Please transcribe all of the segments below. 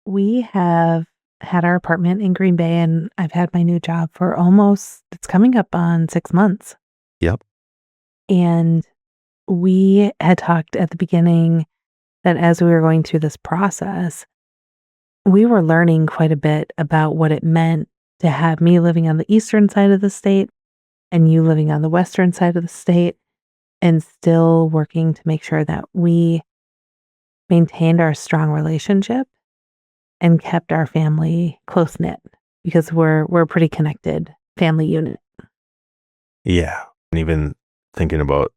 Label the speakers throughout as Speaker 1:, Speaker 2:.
Speaker 1: We have had our apartment in Green Bay and I've had my new job for it's coming up on 6 months.
Speaker 2: Yep.
Speaker 1: And we had talked at the beginning that as we were going through this process, we were learning quite a bit about what it meant to have me living on the eastern side of the state and you living on the western side of the state, and still working to make sure that we maintained our strong relationship and kept our family close knit because we're a pretty connected family unit.
Speaker 2: Yeah. And even thinking about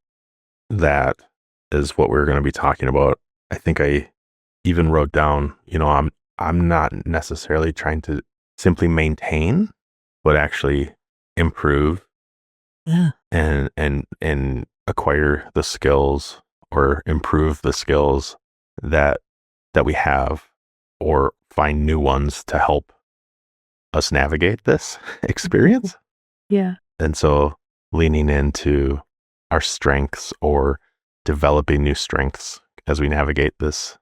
Speaker 2: that is what we're going to be talking about. I think I even wrote down, I'm not necessarily trying to simply maintain, but actually improve
Speaker 1: Yeah.
Speaker 2: and acquire the skills or improve the skills that we have, or find new ones to help us navigate this experience.
Speaker 1: Yeah.
Speaker 2: And so leaning into our strengths or developing new strengths as we navigate this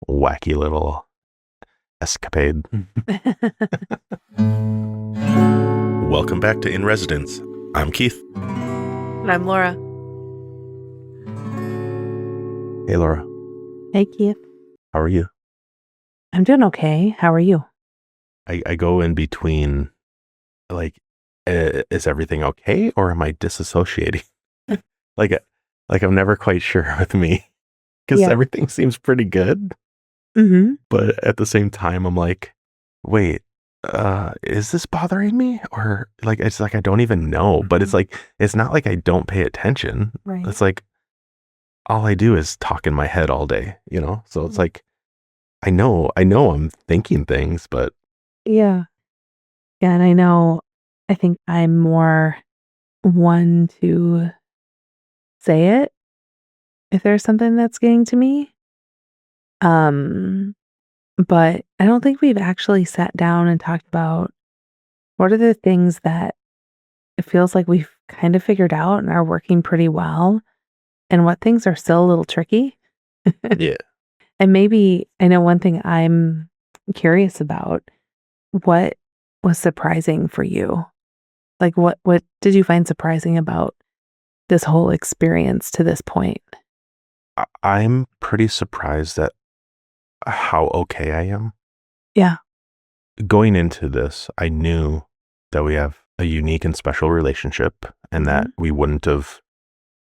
Speaker 2: wacky little escapade. Welcome back to In Residence. I'm Keith.
Speaker 1: And I'm Laura.
Speaker 2: Hey, Laura.
Speaker 1: Hey, Keith.
Speaker 2: How are you?
Speaker 1: I'm doing okay. How are you?
Speaker 2: I go in between, like, is everything okay, or am I disassociating? like, I'm never quite sure with me, because everything seems pretty good.
Speaker 1: Mm-hmm.
Speaker 2: But at the same time, I'm like, wait, is this bothering me? Or it's like, I don't even know, but it's like, it's not like I don't pay attention.
Speaker 1: Right.
Speaker 2: It's like, all I do is talk in my head all day, So it's like, I know I'm thinking things, but.
Speaker 1: Yeah. Yeah. And I think I'm more one to say it if there's something that's getting to me. But I don't think we've actually sat down and talked about what are the things that it feels like we've kind of figured out and are working pretty well, and what things are still a little tricky.
Speaker 2: Yeah.
Speaker 1: And maybe I know one thing I'm curious about, what was surprising for you? Like what did you find surprising about this whole experience to this point?
Speaker 2: I'm pretty surprised at how okay I am.
Speaker 1: Yeah.
Speaker 2: Going into this, I knew that we have a unique and special relationship, and that we wouldn't have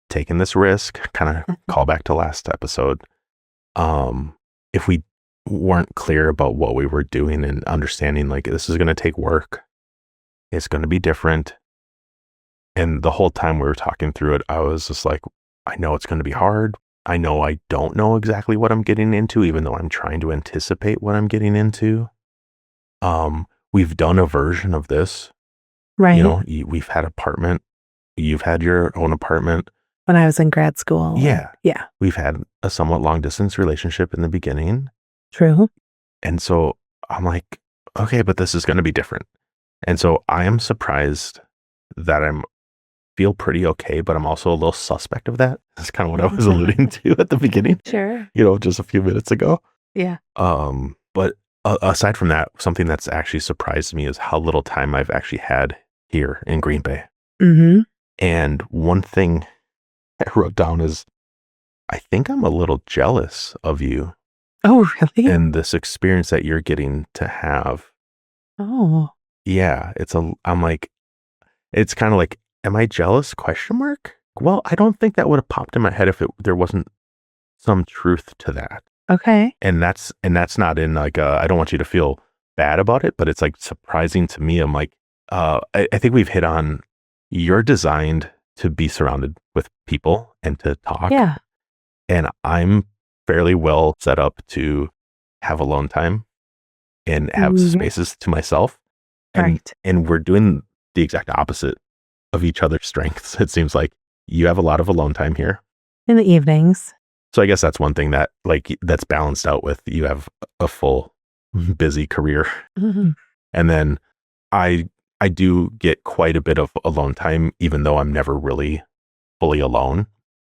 Speaker 2: taken this risk, kind of call back to last episode, if we weren't clear about what we were doing and understanding, like, this is going to take work. It's going to be different. And the whole time we were talking through it, I was just like, I know it's going to be hard. I know I don't know exactly what I'm getting into, even though I'm trying to anticipate what I'm getting into. We've done a version of this.
Speaker 1: Right.
Speaker 2: We've had apartment. You've had your own apartment.
Speaker 1: When I was in grad school.
Speaker 2: Yeah.
Speaker 1: Yeah.
Speaker 2: We've had a somewhat long distance relationship in the beginning.
Speaker 1: True.
Speaker 2: And so I'm like, okay, but this is going to be different. And so I am surprised that feel pretty okay, but I'm also a little suspect of that. That's kind of what I was alluding to at the beginning.
Speaker 1: Sure.
Speaker 2: Just a few minutes ago.
Speaker 1: Yeah.
Speaker 2: But aside from that, something that's actually surprised me is how little time I've actually had here in Green Bay.
Speaker 1: Mm-hmm.
Speaker 2: And one thing I wrote down is, I think I'm a little jealous of you.
Speaker 1: Oh, really?
Speaker 2: And this experience that you're getting to have.
Speaker 1: Oh.
Speaker 2: Yeah, I'm like, it's kind of like, am I jealous? ? Well, I don't think that would have popped in my head if there wasn't some truth to that.
Speaker 1: Okay.
Speaker 2: And that's not in like, I don't want you to feel bad about it, but it's like surprising to me. I'm like, I think we've hit on, you're designed to be surrounded with people and to talk.
Speaker 1: Yeah.
Speaker 2: And I'm fairly well set up to have alone time and have spaces to myself.
Speaker 1: Right.
Speaker 2: And we're doing the exact opposite of each other's strengths. It seems like you have a lot of alone time here
Speaker 1: in the evenings.
Speaker 2: So I guess that's one thing that that's balanced out with, you have a full busy career.
Speaker 1: Mm-hmm.
Speaker 2: And then I do get quite a bit of alone time, even though I'm never really fully alone.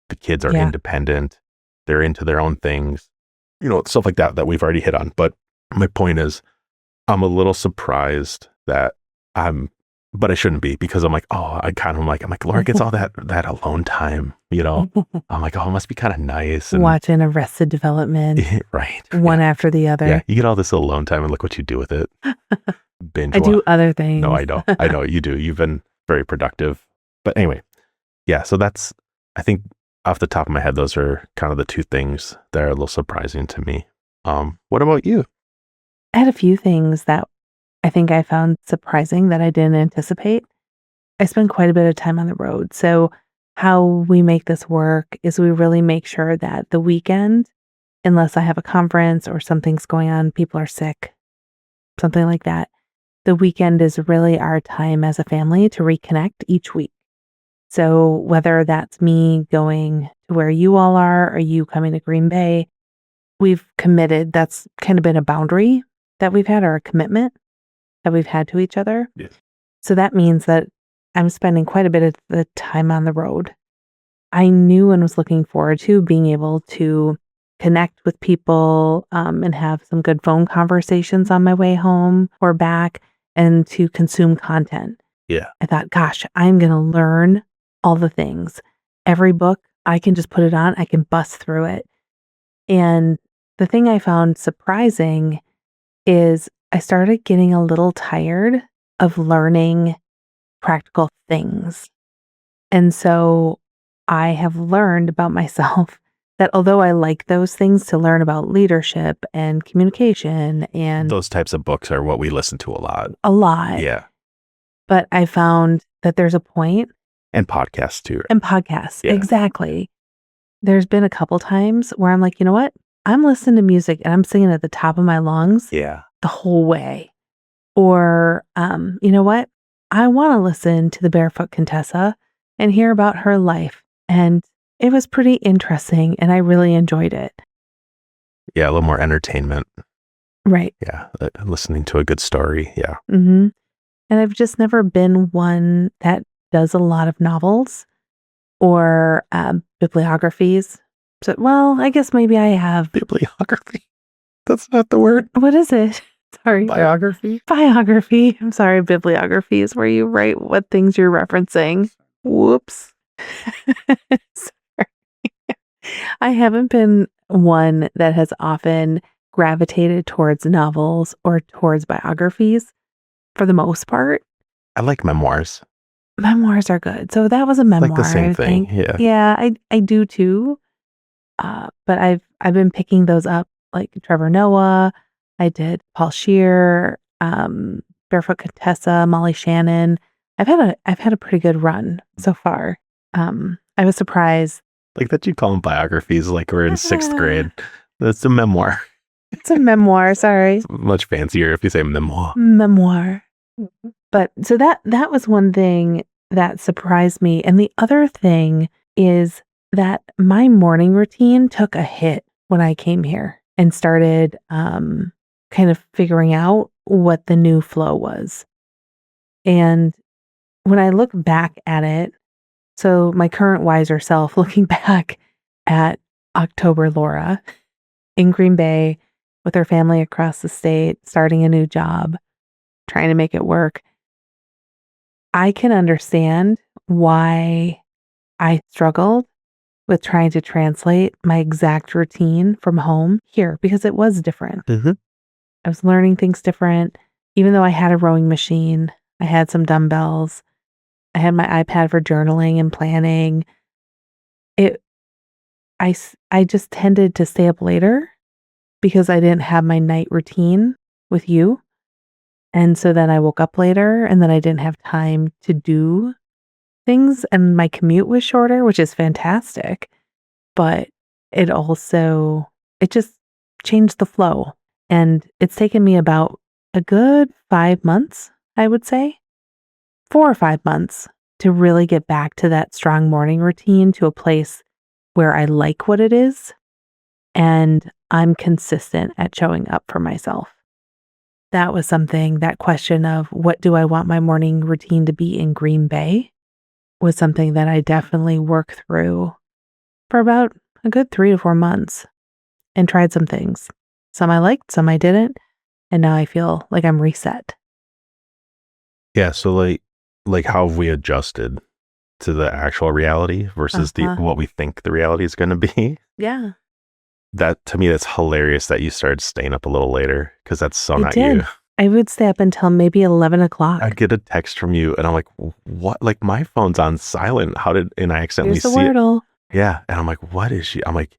Speaker 2: The kids are independent. They're into their own things, stuff like that we've already hit on. But My point is, I'm a little surprised that but I shouldn't be, because I'm like, oh, I'm like, Laura gets all that alone time, I'm like, oh, it must be kind of nice. And
Speaker 1: Watching Arrested Development,
Speaker 2: right.
Speaker 1: one
Speaker 2: Yeah.
Speaker 1: after the other.
Speaker 2: Yeah. You get all this alone time and look what you do with it. Binge
Speaker 1: I
Speaker 2: watch.
Speaker 1: do other things.
Speaker 2: No, I know. I know you do. You've been very productive. But anyway, yeah. So I think off the top of my head, those are kind of the two things that are a little surprising to me. What about you?
Speaker 1: I had a few things that I think I found surprising that I didn't anticipate. I spend quite a bit of time on the road. So, how we make this work is we really make sure that the weekend, unless I have a conference or something's going on, people are sick, something like that, the weekend is really our time as a family to reconnect each week. So, whether that's me going to where you all are or you coming to Green Bay, we've committed. That's kind of been a boundary that we've had, or a commitment that we've had to each other.
Speaker 2: Yes.
Speaker 1: So that means that I'm spending quite a bit of the time on the road. I knew and was looking forward to being able to connect with people and have some good phone conversations on my way home or back, and to consume content.
Speaker 2: Yeah.
Speaker 1: I thought, gosh, I'm going to learn all the things. Every book, I can just put it on, I can bust through it. And the thing I found surprising is I started getting a little tired of learning practical things. And so I have learned about myself that although I like those things to learn about leadership and communication and
Speaker 2: Those types of books are what we listen to a lot.
Speaker 1: a lot,
Speaker 2: Yeah.
Speaker 1: but I found that there's a point.
Speaker 2: And podcasts too.
Speaker 1: And podcasts,
Speaker 2: Yeah.
Speaker 1: exactly. There's been a couple times where I'm like, you know what? I'm listening to music and I'm singing at the top of my lungs
Speaker 2: Yeah.
Speaker 1: the whole way. Or, you know what? I want to listen to the Barefoot Contessa and hear about her life. And it was pretty interesting and I really enjoyed it.
Speaker 2: Yeah. A little more entertainment.
Speaker 1: Right.
Speaker 2: Yeah. Listening to a good story. Yeah.
Speaker 1: Mm-hmm. And I've just never been one that does a lot of novels or bibliographies. So, well, I guess maybe I have.
Speaker 2: Bibliography. That's not the word.
Speaker 1: What is it? Sorry.
Speaker 2: Biography.
Speaker 1: Biography. I'm sorry. Bibliography is where you write what things you're referencing. Whoops. Sorry. I haven't been one that has often gravitated towards novels or towards biographies for the most part.
Speaker 2: I like memoirs.
Speaker 1: Memoirs are good. So that was a memoir.
Speaker 2: Like the same
Speaker 1: I
Speaker 2: thing.
Speaker 1: think.
Speaker 2: Yeah.
Speaker 1: Yeah, I do too. But I've been picking those up, like Trevor Noah. I did Paul Scheer, Barefoot Contessa, Molly Shannon. I've had a pretty good run so far. I was surprised.
Speaker 2: Like that you call them biographies, like we're in sixth grade. That's a memoir.
Speaker 1: It's a memoir. Sorry,
Speaker 2: It's much fancier if you say memoir.
Speaker 1: memoir. But so that was one thing that surprised me, and the other thing is that my morning routine took a hit when I came here and started kind of figuring out what the new flow was. And when I look back at it, so my current wiser self looking back at October Laura in Green Bay with her family across the state, starting a new job, trying to make it work, I can understand why I struggled with trying to translate my exact routine from home here, because it was different.
Speaker 2: Mm-hmm.
Speaker 1: I was learning things different. Even though I had a rowing machine, I had some dumbbells, I had my iPad for journaling and planning. I just tended to stay up later because I didn't have my night routine with you. And so then I woke up later and then I didn't have time to do things, and my commute was shorter, which is fantastic. But it just changed the flow. And it's taken me about a good 5 months, I would say, 4 or 5 months to really get back to that strong morning routine, to a place where I like what it is and I'm consistent at showing up for myself. That was something, that question of what do I want my morning routine to be in Green Bay was something that I definitely worked through for about a good 3 to 4 months and tried some things. Some I liked, some I didn't. And now I feel like I'm reset.
Speaker 2: Yeah. So like how have we adjusted to the actual reality versus the
Speaker 1: Uh-huh.
Speaker 2: what we think the reality is going to be?
Speaker 1: Yeah,
Speaker 2: That to me, that's hilarious that you started staying up a little later because that's so
Speaker 1: I
Speaker 2: not you.
Speaker 1: did. I would stay up until maybe 11
Speaker 2: I'd
Speaker 1: o'clock.
Speaker 2: get a text from you and I'm like, what? Like my phone's on silent. And I accidentally
Speaker 1: Here's the
Speaker 2: see it.
Speaker 1: Wordle.
Speaker 2: Yeah. And I'm like, what is she? I'm like,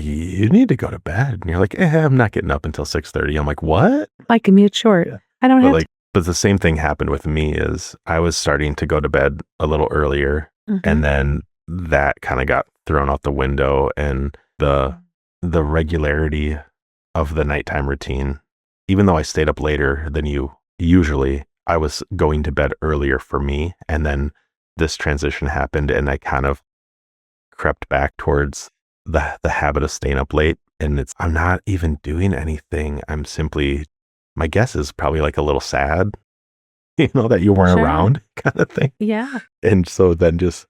Speaker 2: you need to go to bed. And you're like, I'm not getting up until 6:30. I'm like, what?
Speaker 1: My commute's short.
Speaker 2: Yeah.
Speaker 1: I don't
Speaker 2: But
Speaker 1: have to.
Speaker 2: like, but the same thing happened with me is I was starting to go to bed a little earlier
Speaker 1: Mhm.
Speaker 2: and then that kind of got thrown out the window and the regularity of the nighttime routine, even though I stayed up later than you usually, I was going to bed earlier for me. And then this transition happened and I kind of crept back towards the habit of staying up late. And I'm not even doing anything. I'm simply, my guess is probably like a little sad, that you weren't
Speaker 1: Sure.
Speaker 2: around kind of thing.
Speaker 1: Yeah.
Speaker 2: And so then just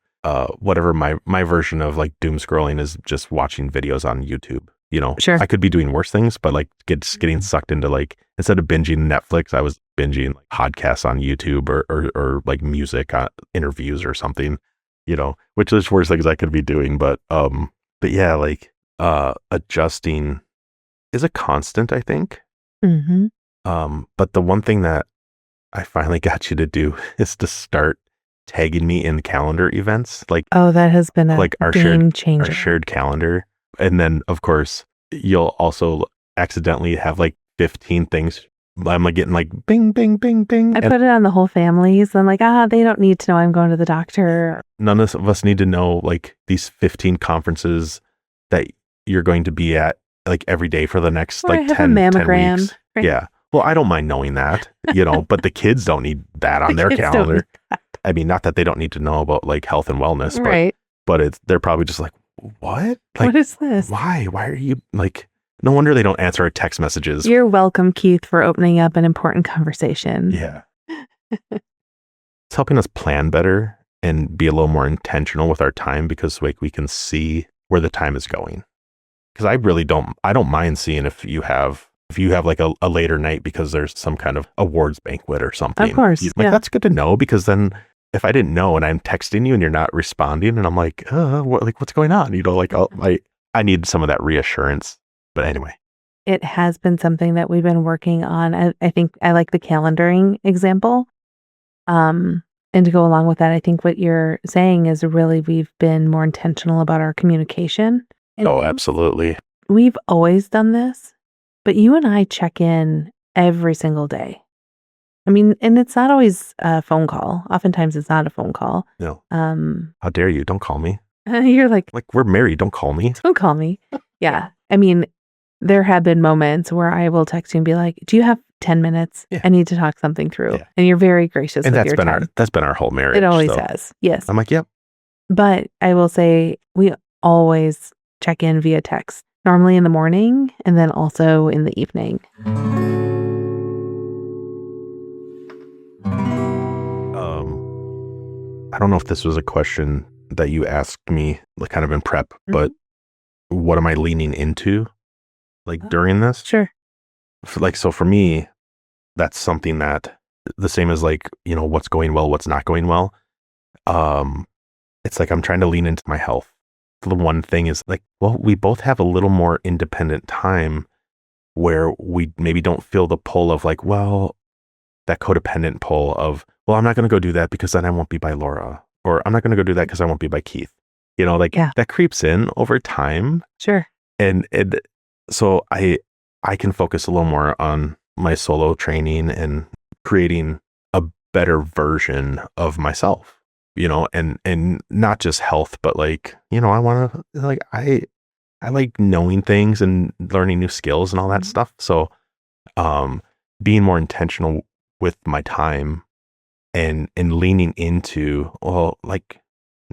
Speaker 2: whatever my version of like doom scrolling is just watching videos on YouTube.
Speaker 1: Sure.
Speaker 2: I could be doing worse things, but like getting sucked into like instead of binging Netflix, I was binging like podcasts on YouTube or like music interviews or something, which is worse things I could be doing. But yeah, like adjusting is a constant, I think.
Speaker 1: Mm-hmm.
Speaker 2: But the one thing that I finally got you to do is to start tagging me in calendar events,
Speaker 1: Oh, that has been a
Speaker 2: like our
Speaker 1: game
Speaker 2: shared
Speaker 1: changer.
Speaker 2: calendar. And then of course you'll also accidentally have like 15 things. I'm like getting like bing, bing, bing, bing.
Speaker 1: I
Speaker 2: And
Speaker 1: put it on the whole families. I'm like, they don't need to know I'm going to the doctor.
Speaker 2: none of us need to know like these 15 conferences that you're going to be at like every day for the next
Speaker 1: Or I
Speaker 2: like
Speaker 1: have a
Speaker 2: 10
Speaker 1: mammogram.
Speaker 2: weeks.
Speaker 1: Right?
Speaker 2: Yeah. Well, I don't mind knowing that, but the kids don't need that on
Speaker 1: The
Speaker 2: their
Speaker 1: kids don't need
Speaker 2: calendar. I mean, not that they don't need to know about like health and wellness,
Speaker 1: Right.
Speaker 2: but they're probably just like, what? Like,
Speaker 1: What is this?
Speaker 2: why? Why are you like, no wonder they don't answer our text messages.
Speaker 1: You're welcome, Keith, for opening up an important conversation.
Speaker 2: Yeah. It's helping us plan better and be a little more intentional with our time because like we can see where the time is going. Because I don't mind seeing if you have like a later night because there's some kind of awards banquet or something.
Speaker 1: Of course.
Speaker 2: Like
Speaker 1: Yeah.
Speaker 2: that's good to know because then if I didn't know and I'm texting you and you're not responding and I'm like, what's going on? I need some of that reassurance. But anyway.
Speaker 1: It has been something that we've been working on. I think I like the calendaring example. And to go along with that, I think what you're saying is really we've been more intentional about our communication. And
Speaker 2: Oh, absolutely.
Speaker 1: we've always done this, but you and I check in every single day. I mean, and it's not always a phone call. Oftentimes it's not a phone call.
Speaker 2: No. How dare you? Don't call me.
Speaker 1: You're like,
Speaker 2: we're married. Don't call me.
Speaker 1: don't call me. Yeah. I mean, there have been moments where I will text you and be like, do you have 10 minutes?
Speaker 2: Yeah.
Speaker 1: I need to talk something through.
Speaker 2: Yeah.
Speaker 1: And you're very gracious
Speaker 2: And
Speaker 1: with your time.
Speaker 2: that's been our whole marriage.
Speaker 1: It always
Speaker 2: so.
Speaker 1: has. Yes.
Speaker 2: I'm like, yep.
Speaker 1: But I will say we always check in via text, normally in the morning and then also in the evening.
Speaker 2: I don't know if this was a question that you asked me like kind of in prep, but what am I leaning into like during this?
Speaker 1: Sure.
Speaker 2: So for me, that's something that the same as like, what's going well, what's not going well. It's like I'm trying to lean into my health. The one thing is like, well, we both have a little more independent time where we maybe don't feel the pull of like, well, that codependent pull of, well, I'm not going to go do that because then I won't be by Laura, or I'm not going to go do that because I won't be by Keith. That creeps in over time.
Speaker 1: Sure.
Speaker 2: And so I can focus a little more on my solo training and creating a better version of myself, and not just health, but like, I want to like, I like knowing things and learning new skills and all that stuff. So, being more intentional with my time and leaning into, well, like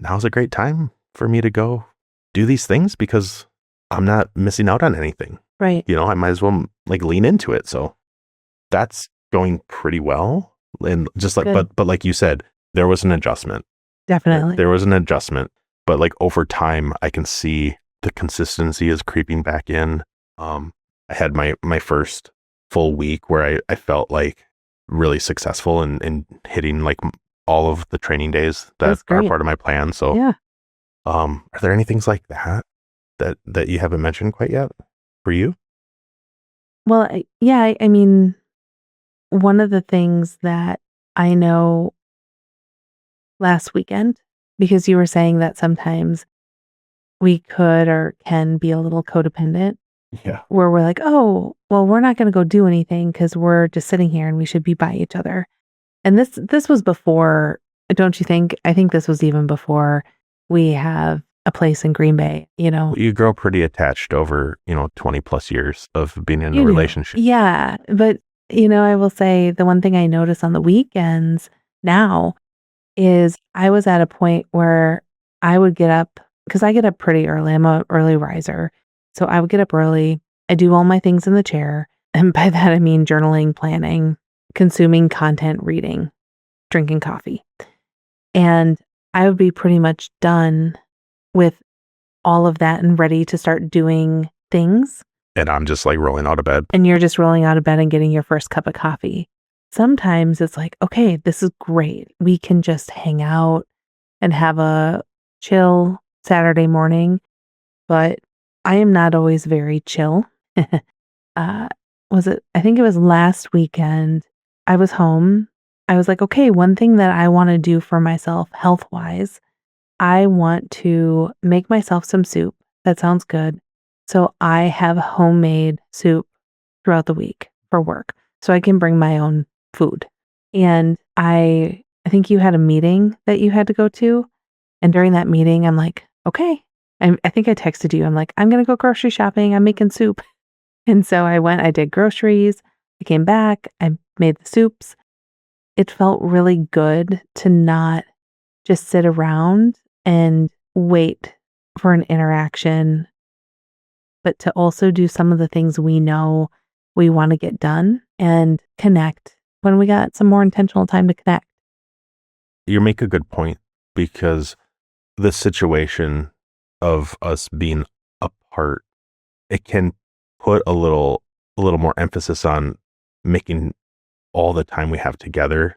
Speaker 2: now's a great time for me to go do these things because I'm not missing out on anything.
Speaker 1: Right.
Speaker 2: I might as well like lean into it. So that's going pretty well. And just like, but like you said, there was an adjustment.
Speaker 1: Definitely.
Speaker 2: There was an adjustment, but like over time, I can see the consistency is creeping back in. I had my first full week where I felt like really successful in hitting like all of the training days that
Speaker 1: That's
Speaker 2: are
Speaker 1: great.
Speaker 2: part of my plan. So,
Speaker 1: Yeah.
Speaker 2: are there any things like that you haven't mentioned quite yet for you?
Speaker 1: Well, yeah, I mean, one of the things that I know last weekend, because you were saying that sometimes we could or can be a little codependent,
Speaker 2: Yeah.
Speaker 1: where we're like, oh, well, we're not going to go do anything because we're just sitting here and we should be by each other. And this was before, don't you think? I think this was even before we have a place in Green Bay, you know.
Speaker 2: You grow pretty attached over, 20 plus years of being in a
Speaker 1: You do.
Speaker 2: relationship.
Speaker 1: Yeah, but I will say the one thing I notice on the weekends now is I was at a point where I would get up because I get up pretty early. I'm a early riser. So I would get up early. I do all my things in the chair. And by that I mean journaling, planning, consuming content, reading, drinking coffee. And I would be pretty much done with all of that and ready to start doing things.
Speaker 2: And I'm just like rolling out of bed.
Speaker 1: And you're just rolling out of bed and getting your first cup of coffee. Sometimes it's like, okay, this is great. We can just hang out and have a chill Saturday morning, but I am not always very chill. uh, I think it was last weekend. I was home. I was like, okay, one thing that I want to do for myself health wise, I want to make myself some soup. That sounds good. So I have homemade soup throughout the week for work. So I can bring my own food. And I think you had a meeting that you had to go to. And during that meeting, I'm like, okay. I think I texted you. I'm like, I'm going to go grocery shopping. I'm making soup. And so I went, I did groceries. I came back. I made the soups. It felt really good to not just sit around and wait for an interaction, but to also do some of the things we know we want to get done and connect when we got some more intentional time to connect.
Speaker 2: You make a good point because the situation of us being apart, it can put a little more emphasis on making all the time we have together,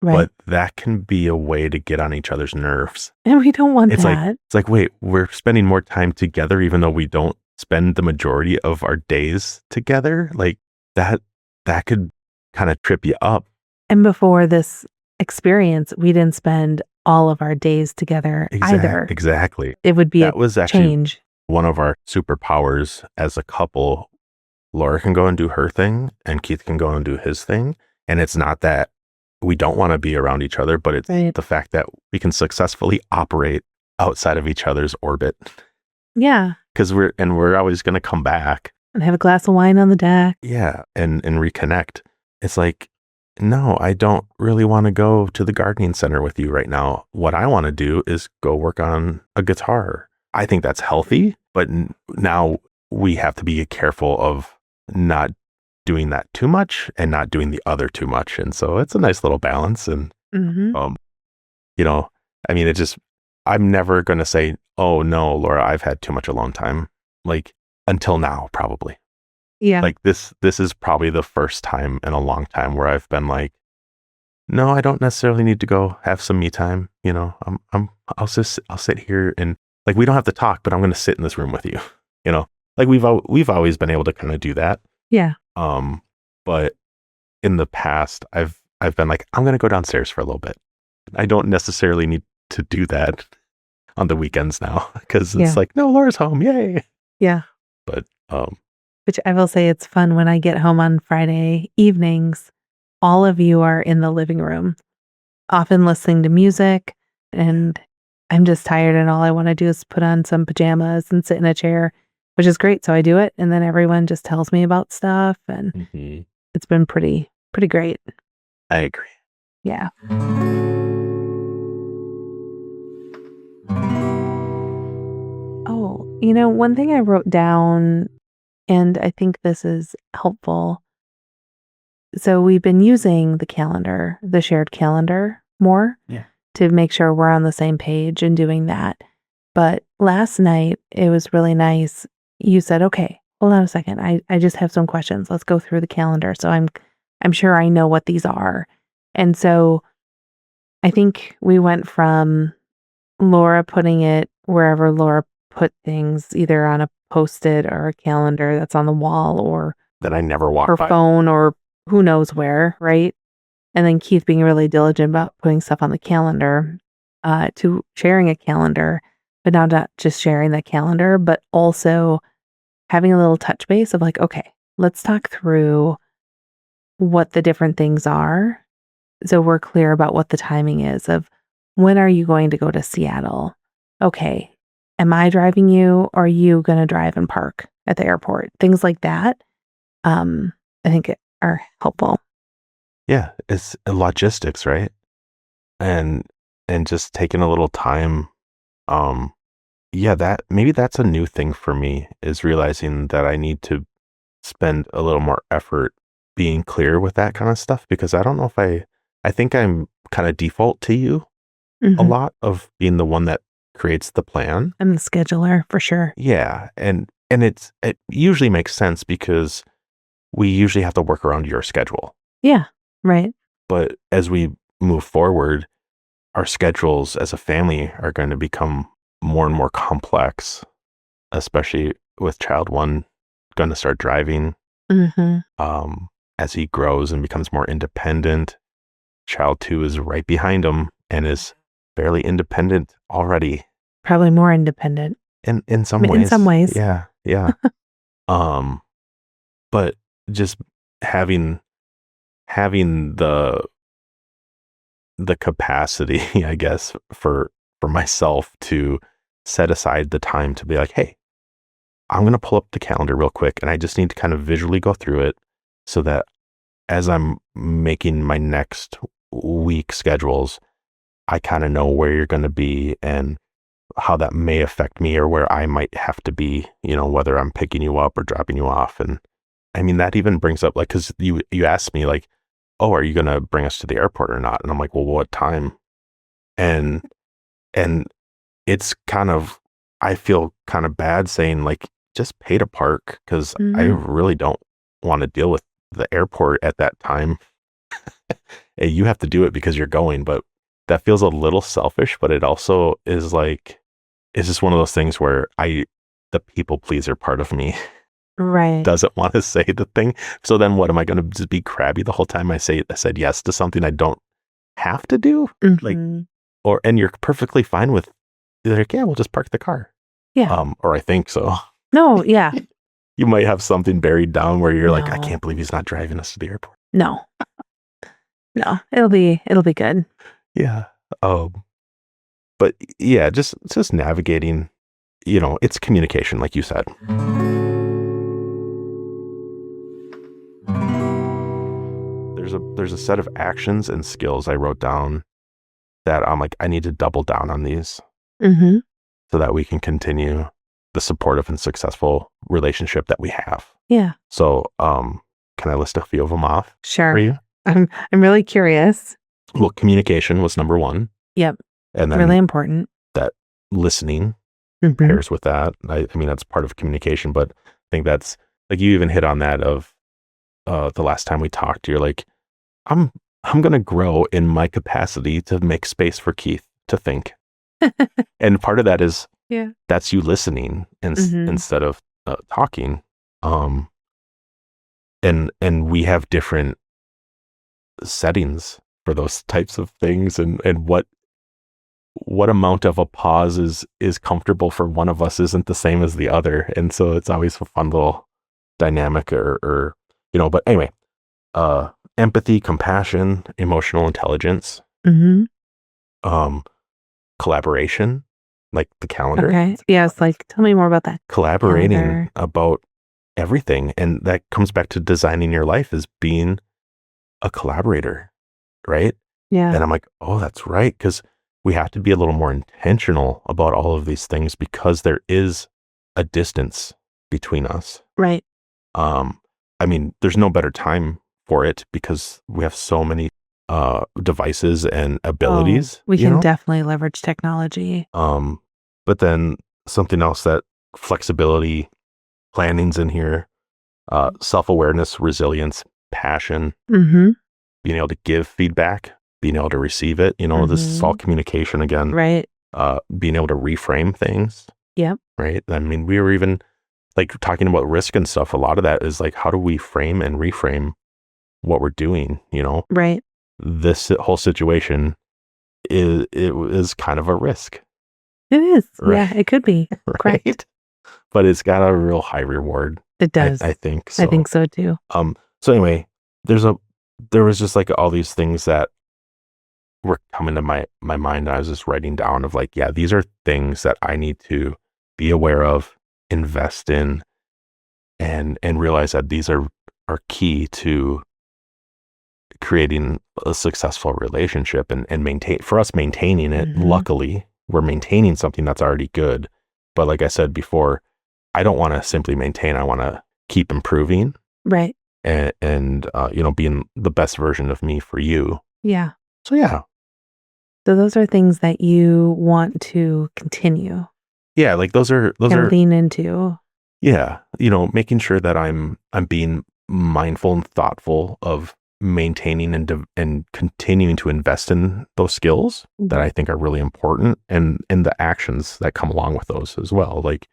Speaker 1: Right.
Speaker 2: but that can be a way to get on each other's nerves.
Speaker 1: And we don't want
Speaker 2: It's like
Speaker 1: that.
Speaker 2: it's like, wait, we're spending more time together even though we don't spend the majority of our days together. Like that could kind of trip you up.
Speaker 1: And before this experience, we didn't spend all of our days together either.
Speaker 2: Exactly.
Speaker 1: It would be a
Speaker 2: That was actually
Speaker 1: change.
Speaker 2: one of our superpowers as a couple. Laura can go and do her thing and Keith can go and do his thing. And it's not that we don't want to be around each other, but it's
Speaker 1: Right.
Speaker 2: the fact that we can successfully operate outside of each other's orbit
Speaker 1: Yeah.
Speaker 2: because we're always going to come back.
Speaker 1: And have a glass of wine on the deck.
Speaker 2: Yeah. And reconnect. It's like, no, I don't really want to go to the gardening center with you right now. What I want to do is go work on a guitar. I think that's healthy, but now we have to be careful of not doing that too much and not doing the other too much. And so it's a nice little balance. And,
Speaker 1: Hmm.
Speaker 2: you know, I mean, I'm never going to say, oh no, Laura, I've had too much alone time. Like until now, probably.
Speaker 1: Yeah.
Speaker 2: Like this is probably the first time in a long time where I've been like, no, I don't necessarily need to go have some me time. I'll sit here and like, we don't have to talk, but I'm going to sit in this room with you, like we've always been able to kind of do that.
Speaker 1: Yeah.
Speaker 2: But in the past, I've been like, I'm going to go downstairs for a little bit. I don't necessarily need to do that on the weekends now because it's
Speaker 1: Yeah.
Speaker 2: like, no, Laura's home. Yay.
Speaker 1: Yeah.
Speaker 2: But,
Speaker 1: Which I will say it's fun when I get home on Friday evenings. All of you are in the living room, often listening to music, and I'm just tired and all I want to do is put on some pajamas and sit in a chair, which is great. So I do it and then everyone just tells me about stuff and it's been pretty great.
Speaker 2: I agree.
Speaker 1: Yeah. Oh, one thing I wrote down, and I think this is helpful. So we've been using the shared calendar more
Speaker 2: Yeah.
Speaker 1: to make sure we're on the same page and doing that. But last night, it was really nice. You said, okay, hold on a second. I just have some questions. Let's go through the calendar. So I'm sure I know what these are. And so I think we went from Laura putting it wherever Laura put things, either on a post-it or a calendar that's on the wall or
Speaker 2: That I never walk
Speaker 1: her
Speaker 2: by.
Speaker 1: phone or who knows where, right? And then Keith being really diligent about putting stuff on the calendar, to sharing a calendar, but now not just sharing the calendar, but also having a little touch base of like, okay, let's talk through what the different things are. So we're clear about what the timing is of when are you going to go to Seattle? Okay. Am I driving you or are you going to drive and park at the airport? Things like that. I think are helpful.
Speaker 2: Yeah, it's logistics, right? And just taking a little time. Um, yeah, that maybe that's a new thing for me is realizing that I need to spend a little more effort being clear with that kind of stuff because I don't know if I think I'm kind of default to you a
Speaker 1: Mhm.
Speaker 2: lot of being the one that creates the plan.
Speaker 1: I'm the scheduler for sure.
Speaker 2: Yeah, and it usually makes sense because we usually have to work around your schedule.
Speaker 1: Yeah. Right.
Speaker 2: But as we move forward, our schedules as a family are going to become more and more complex, especially with child one going to start driving.
Speaker 1: Mhm.
Speaker 2: As he grows and becomes more independent, child two is right behind him and is fairly independent already
Speaker 1: Probably more independent.
Speaker 2: in
Speaker 1: I
Speaker 2: some
Speaker 1: mean, in some
Speaker 2: ways.
Speaker 1: ways.
Speaker 2: Yeah, yeah. Um, but just having the capacity, I guess, for myself to set aside the time to be like, hey, I'm gonna pull up the calendar real quick, and I just need to kind of visually go through it so that as I'm making my next week schedules, I kind of know where you're going to be and how that may affect me or where I might have to be, whether I'm picking you up or dropping you off. And I mean, that even brings up like, cause you asked me like, oh, are you going to bring us to the airport or not? And I'm like, well, what time? And, and it's kind of, I feel kind of bad saying like, just pay to park. Cause I
Speaker 1: Mhm.
Speaker 2: really don't want to deal with the airport at that time. Hey, you have to do it because you're going, but that feels a little selfish, but it also is like, it's just one of those things where the people pleaser part of me
Speaker 1: Right.
Speaker 2: doesn't want to say the thing. So then what am I going to just be crabby the whole time I said yes to something I don't have to do? Like,
Speaker 1: Mhm.
Speaker 2: and you're perfectly fine with like, yeah, we'll just park the car.
Speaker 1: Yeah.
Speaker 2: Or I think so.
Speaker 1: No, yeah.
Speaker 2: You might have something buried down where you're like, I
Speaker 1: No.
Speaker 2: can't believe he's not driving us to the airport.
Speaker 1: No. No. It'll be good.
Speaker 2: Yeah. Um, but yeah, just navigating, it's communication, like you said. There's a set of actions and skills I wrote down that I'm like, I need to double down on these
Speaker 1: Mhm.
Speaker 2: so that we can continue the supportive and successful relationship that we have.
Speaker 1: Yeah.
Speaker 2: So, can I list a few of them off for
Speaker 1: Sure.
Speaker 2: you?
Speaker 1: I'm really curious.
Speaker 2: Well, communication was number one,
Speaker 1: Yep.
Speaker 2: and
Speaker 1: Really
Speaker 2: then
Speaker 1: important.
Speaker 2: that listening
Speaker 1: Mhm.
Speaker 2: pairs with that. I mean, that's part of communication, but I think that's like you even hit on that of the last time we talked. You're like, I'm I'm gonna grow in my capacity to make space for Keith to think, and part of that is
Speaker 1: Yeah.
Speaker 2: that's you listening
Speaker 1: Mhm.
Speaker 2: instead of talking. Um, and we have different settings for those types of things, and what amount of a pause is comfortable for one of us isn't the same as the other, and so it's always a fun little dynamic or But anyway, empathy, compassion, emotional intelligence,
Speaker 1: Mhm.
Speaker 2: um, collaboration, like the calendar,
Speaker 1: Okay. Yeah, it's like, tell me more about that
Speaker 2: collaborating
Speaker 1: calendar.
Speaker 2: about everything. And that comes back to designing your life as being a collaborator, right?
Speaker 1: Yeah.
Speaker 2: And I'm like, oh, that's right. Because we have to be a little more intentional about all of these things because there is a distance between us.
Speaker 1: Right.
Speaker 2: Um, I mean, there's no better time for it because we have so many devices and
Speaker 1: Oh,
Speaker 2: abilities,
Speaker 1: we can definitely leverage technology.
Speaker 2: but then something else that flexibility Planning's in here. Self-awareness, resilience, passion,
Speaker 1: Mm-hmm.
Speaker 2: being able to give feedback, being able to receive it. This is all
Speaker 1: Mm-hmm.
Speaker 2: communication again.
Speaker 1: Right.
Speaker 2: Being able to reframe things,
Speaker 1: Yep.
Speaker 2: right? I mean, we were even like talking about risk and stuff. A lot of that is like, how do we frame and reframe what we're doing?
Speaker 1: Right.
Speaker 2: This whole situation is kind of a risk,
Speaker 1: It is.
Speaker 2: right?
Speaker 1: Yeah, it could be. Correct.
Speaker 2: Right? But it's got a real high reward.
Speaker 1: It does.
Speaker 2: I think
Speaker 1: I
Speaker 2: so.
Speaker 1: think so too.
Speaker 2: So anyway, there was just like all these things that were coming to my mind. I was just writing down of like, yeah, these are things that I need to be aware of, invest in, and realize that these are key to creating a successful relationship and maintaining it.
Speaker 1: Mm-hmm.
Speaker 2: Luckily, we're maintaining something that's already good. But like I said before, I don't want to simply maintain. I want to keep improving
Speaker 1: Right.
Speaker 2: and being the best version of me for you.
Speaker 1: Yeah.
Speaker 2: So yeah.
Speaker 1: So those are things that you want to continue.
Speaker 2: Yeah, like those are
Speaker 1: Lean into.
Speaker 2: yeah, making sure that I'm being mindful and thoughtful of maintaining and continuing to invest in those skills that I think are really important and the actions that come along with those as well. Like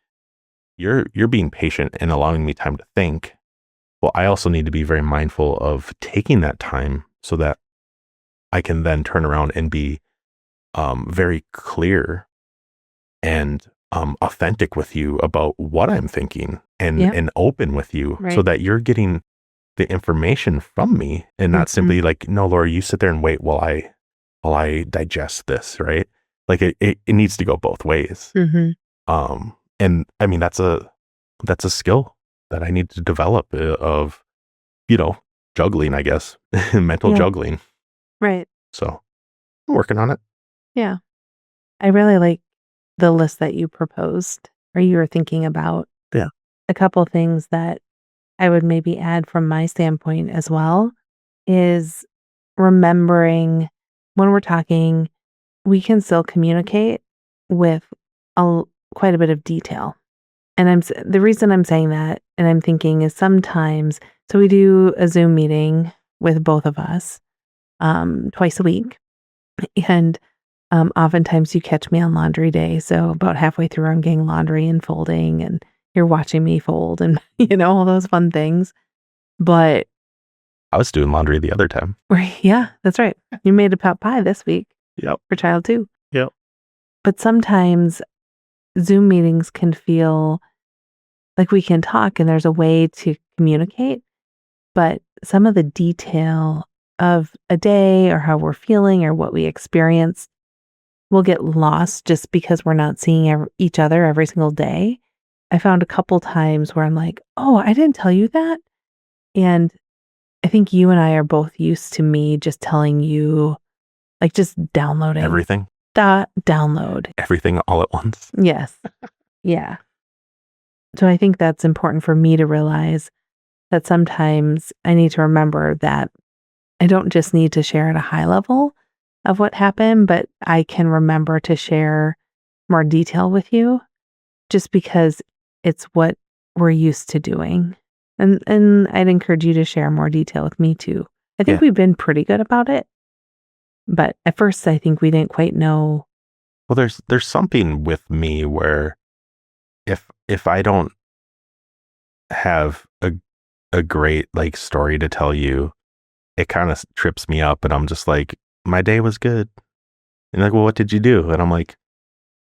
Speaker 2: you're being patient and allowing me time to think. Well, I also need to be very mindful of taking that time so that I can then turn around and be very clear and authentic with you about what I'm thinking and open with you so that you're getting the information from me and not simply like, no, Laura, you sit there and wait while I digest this, right? Like it needs to go both ways. And I mean, that's a skill that I need to develop of, juggling, I guess, mental juggling.
Speaker 1: Right.
Speaker 2: So I'm working on it.
Speaker 1: Yeah. I really like the list that you proposed or you were thinking about.
Speaker 2: Yeah.
Speaker 1: A couple things that I would maybe add from my standpoint as well is remembering when we're talking, we can still communicate with quite a bit of detail. And the reason I'm saying that and I'm thinking is sometimes, so we do a Zoom meeting with both of us twice a week. And oftentimes you catch me on laundry day. So about halfway through, I'm getting laundry and folding, and you're watching me fold and, all those fun things. But
Speaker 2: I was doing laundry the other time.
Speaker 1: yeah, that's right. You made a pot pie this week.
Speaker 2: Yep.
Speaker 1: For child too.
Speaker 2: Yep.
Speaker 1: But sometimes Zoom meetings can feel like we can talk and there's a way to communicate, but some of the detail of a day or how we're feeling or what we experienced will get lost just because we're not seeing each other every single day. I found a couple times where I'm like, oh, I didn't tell you that. And I think you and I are both used to me just telling you, like just downloading.
Speaker 2: Everything.
Speaker 1: Download.
Speaker 2: Everything all at once.
Speaker 1: Yes. Yeah. So I think that's important for me to realize that sometimes I need to remember that I don't just need to share at a high level of what happened, but I can remember to share more detail with you just because it's what we're used to doing. And I'd encourage you to share more detail with me too. I think we've been pretty good about it. But at first I think we didn't quite know.
Speaker 2: Well, there's something with me where if I don't have a great like story to tell you, it kind of trips me up and I'm just like, my day was good. And like, well, what did you do? And I'm like,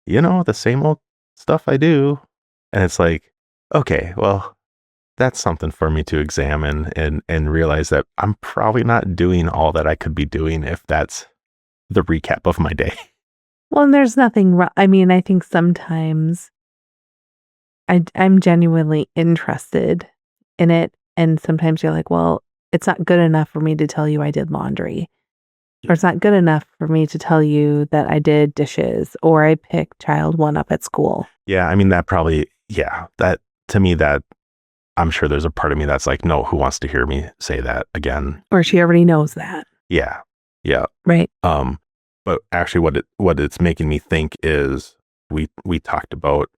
Speaker 2: the same old stuff I do. And it's like, okay, well, that's something for me to examine and realize that I'm probably not doing all that I could be doing if that's the recap of my day.
Speaker 1: Well, and there's nothing wrong. I mean, I think sometimes I'm genuinely interested in it. And sometimes you're like, well, it's not good enough for me to tell you I did laundry. Or it's not good enough for me to tell you that I did dishes or I picked child one up at school.
Speaker 2: Yeah, I mean, that probably, that to me, that I'm sure there's a part of me that's like, no, who wants to hear me say that again?
Speaker 1: Or she already knows that.
Speaker 2: Yeah. Yeah.
Speaker 1: Right.
Speaker 2: But actually what it's making me think is we talked about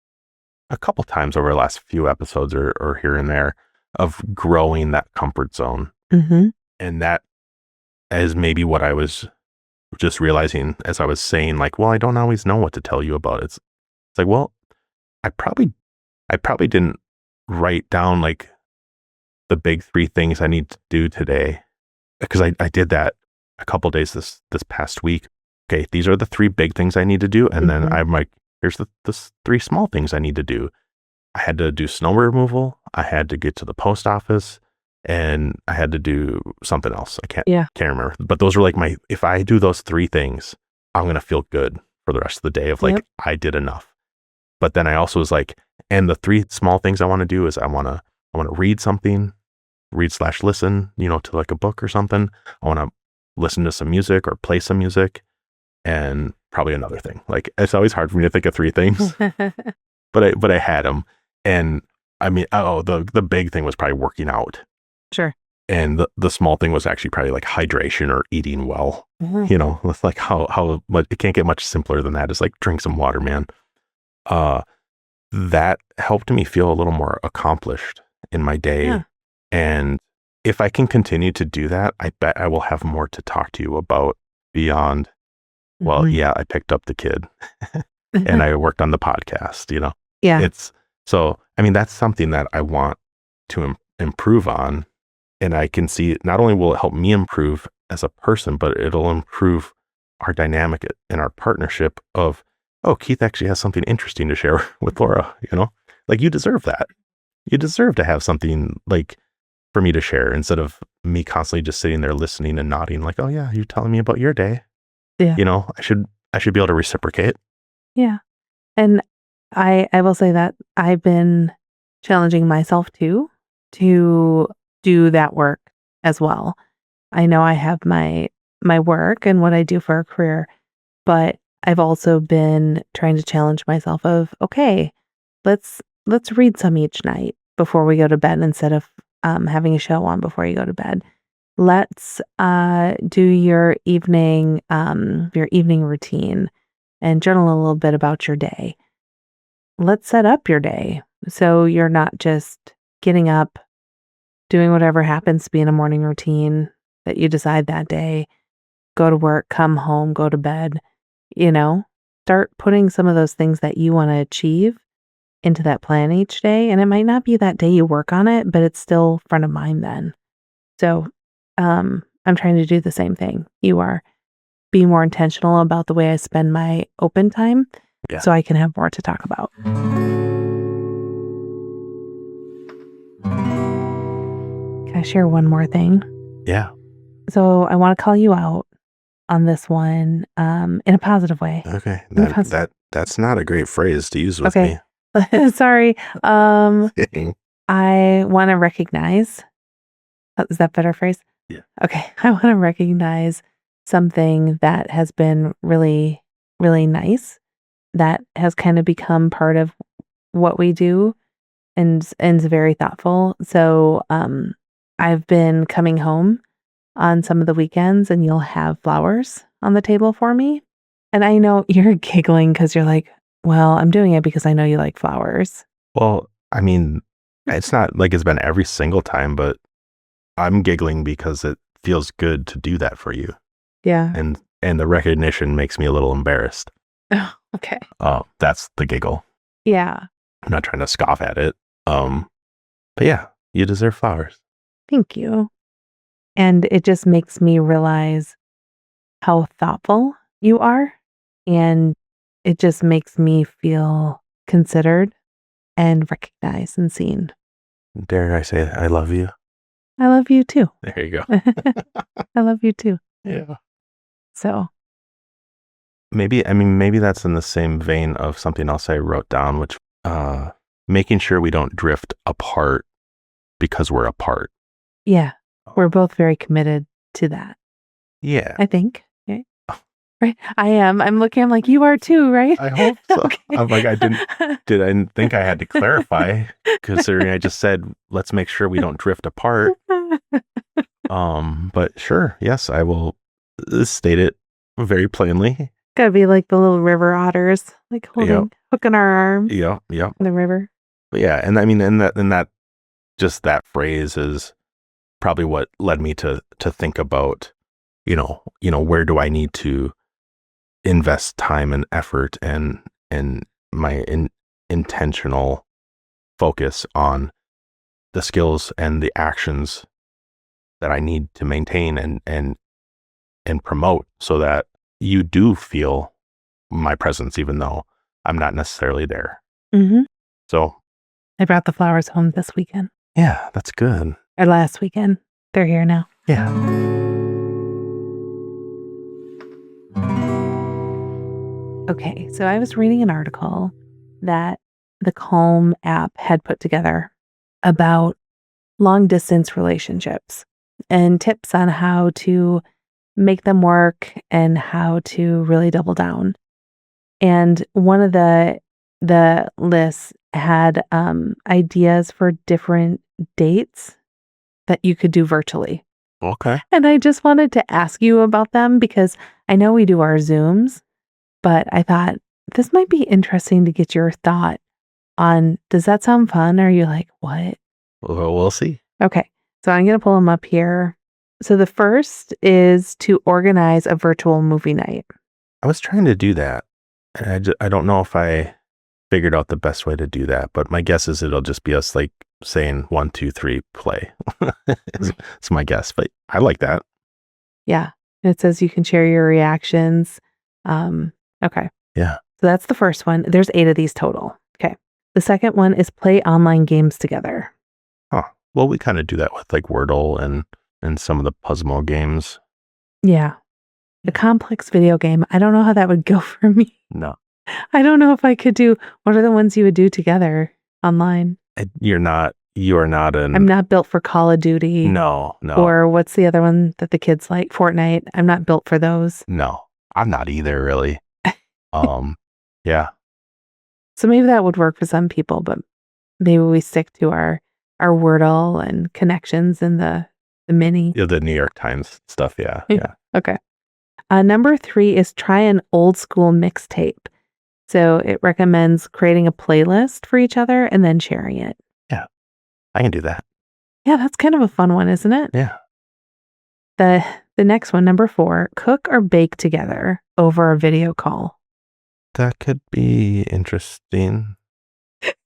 Speaker 2: a couple times over the last few episodes or here and there of growing that comfort zone.
Speaker 1: Mm-hmm.
Speaker 2: And that is maybe what I was just realizing as I was saying, like, well, I don't always know what to tell you about. It's like, well, I probably didn't write down like the big 3 things I need to do today, because I did that a couple days this past week. Okay, these are the 3 big things I need to do, and then
Speaker 1: Mm-hmm.
Speaker 2: I'm like, here's the 3 small things I need to do. I had to do snow removal, I had to get to the post office, and I had to do something else. I
Speaker 1: Yeah.
Speaker 2: can't remember. But those were like if I do those 3 things, I'm going to feel good for the rest of the day of like,
Speaker 1: Yep.
Speaker 2: I did enough. But then I also was like, and the 3 small things I want to do is I want to read something, read/listen, to like a book or something. I want to listen to some music or play some music, and probably another thing. Like, it's always hard for me to think of 3 things, but I had them. And I mean, the big thing was probably working out.
Speaker 1: Sure.
Speaker 2: And the small thing was actually probably like hydration or eating well.
Speaker 1: Mm-hmm.
Speaker 2: It's like how much, it can't get much simpler than that. It's like, drink some water, man. That helped me feel a little more accomplished in my day.
Speaker 1: Yeah.
Speaker 2: And if I can continue to do that, I bet I will have more to talk to you about beyond, well,
Speaker 1: Mhm.
Speaker 2: yeah, I picked up the kid and I worked on the podcast.
Speaker 1: Yeah.
Speaker 2: It's so, I mean, that's something that I want to improve on. And I can see not only will it help me improve as a person, but it'll improve our dynamic in our partnership of, oh, Keith actually has something interesting to share with Laura. Like, you deserve that. You deserve to have something like for me to share instead of me constantly just sitting there listening and nodding like, oh yeah, you're telling me about your day.
Speaker 1: Yeah.
Speaker 2: I should be able to reciprocate.
Speaker 1: Yeah. And I will say that I've been challenging myself too to do that work as well. I know I have my work and what I do for a career, but I've also been trying to challenge myself of, okay, let's read some each night before we go to bed instead of having a show on before you go to bed. Let's do your evening routine and journal a little bit about your day. Let's set up your day so you're not just getting up, doing whatever happens to be in a morning routine that you decide that day, go to work, come home, go to bed, you know? Start putting some of those things that you want to achieve into that plan each day. And it might not be that day you work on it, but it's still front of mind then. So I'm trying to do the same thing you are. Be more intentional about the way I spend my open time
Speaker 2: Yeah.
Speaker 1: so I can have more to talk about. Can I share one more thing?
Speaker 2: Yeah.
Speaker 1: So I want to call you out on this one in a positive way.
Speaker 2: Okay.
Speaker 1: In a pos-
Speaker 2: That's not a great phrase to use with
Speaker 1: okay. Sorry.
Speaker 2: me.
Speaker 1: I want to recognize. Is that better phrase?
Speaker 2: Yeah.
Speaker 1: Okay. I want to recognize something that has been really, really nice that has kind of become part of what we do and is very thoughtful. So I've been coming home on some of the weekends and you'll have flowers on the table for me. And I know you're giggling because you're like, well, I'm doing it because I know you like flowers.
Speaker 2: Well, I mean, it's not like it's been every single time, but I'm giggling because it feels good to do that for you.
Speaker 1: Yeah.
Speaker 2: And the recognition makes me a little embarrassed.
Speaker 1: Oh, okay.
Speaker 2: That's the giggle.
Speaker 1: Yeah.
Speaker 2: I'm not trying to scoff at it. But yeah, you deserve flowers.
Speaker 1: Thank you. And it just makes me realize how thoughtful you are. And it just makes me feel considered and recognized and seen.
Speaker 2: Dare I say I love you?
Speaker 1: I love you too.
Speaker 2: There you go.
Speaker 1: I love you too.
Speaker 2: Yeah.
Speaker 1: So,
Speaker 2: Maybe that's in the same vein of something else I wrote down, which making sure we don't drift apart because we're apart.
Speaker 1: yeah, we're both very committed to that.
Speaker 2: Yeah.
Speaker 1: I think. Right? I am. I'm looking, I'm like, you are too, right?
Speaker 2: I hope so.
Speaker 1: Okay.
Speaker 2: I'm like, I didn't think I had to clarify, considering I just said, let's make sure we don't drift apart. But sure, yes, I will state it very plainly.
Speaker 1: Gotta be like the little river otters, like
Speaker 2: Yep.
Speaker 1: hooking our arms
Speaker 2: Yep. Yep.
Speaker 1: in the river.
Speaker 2: But yeah, and I mean, and that just that phrase is probably what led me to think about, where do I need to invest time and effort and my intentional focus on the skills and the actions that I need to maintain and promote so that you do feel my presence, even though I'm not necessarily there.
Speaker 1: Mm-hmm.
Speaker 2: So
Speaker 1: I brought the flowers home this weekend.
Speaker 2: yeah, that's good.
Speaker 1: Or last weekend. They're here now.
Speaker 2: Yeah.
Speaker 1: Okay, so I was reading an article that the Calm app had put together about long distance relationships and tips on how to make them work and how to really double down. And one of the lists had ideas for different dates that you could do virtually.
Speaker 2: Okay.
Speaker 1: And I just wanted to ask you about them because I know we do our Zooms, but I thought this might be interesting to get your thought on, does that sound fun? Or are you like, what?
Speaker 2: Well, we'll see.
Speaker 1: Okay. So I'm going to pull them up here. So the first is to organize a virtual movie night.
Speaker 2: I was trying to do that, and I don't know if I figured out the best way to do that, but my guess is it'll just be us like saying 1, 2, 3, play. It's my guess, but I like that.
Speaker 1: Yeah. And it says you can share your reactions. Okay.
Speaker 2: Yeah.
Speaker 1: So that's the first one. There's 8 of these total. Okay. The second one is play online games together.
Speaker 2: Huh. Well, we kind of do that with like Wordle and some of the Puzzle games.
Speaker 1: Yeah. A complex video game. I don't know how that would go for me.
Speaker 2: No.
Speaker 1: I don't know if I could do, what are the ones you would do together online?
Speaker 2: You are not
Speaker 1: I'm not built for Call of Duty.
Speaker 2: No.
Speaker 1: Or what's the other one that the kids like? Fortnite. I'm not built for those.
Speaker 2: No, I'm not either, really. Yeah.
Speaker 1: So maybe that would work for some people, but maybe we stick to our Wordle and connections in the mini.
Speaker 2: Yeah, the New York Times stuff. Yeah. Yeah.
Speaker 1: Okay. Number 3 is try an old school mixtape. So it recommends creating a playlist for each other and then sharing it.
Speaker 2: Yeah. I can do that.
Speaker 1: Yeah, that's kind of a fun one, isn't it?
Speaker 2: Yeah.
Speaker 1: The next one, number 4, cook or bake together over a video call.
Speaker 2: That could be interesting.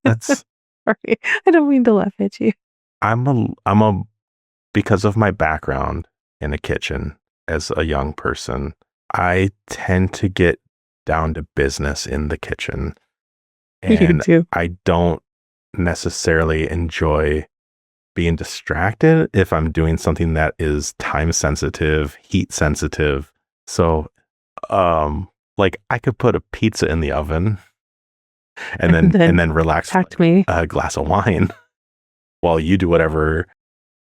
Speaker 2: That's
Speaker 1: Sorry, I don't mean to laugh at you.
Speaker 2: because of my background in a kitchen as a young person, I tend to get down to business in the kitchen.
Speaker 1: You
Speaker 2: And
Speaker 1: too.
Speaker 2: I don't necessarily enjoy being distracted if I'm doing something that is time sensitive, heat sensitive. So, like I could put a pizza in the oven and then relax
Speaker 1: Talk to me.
Speaker 2: a glass of wine while you do whatever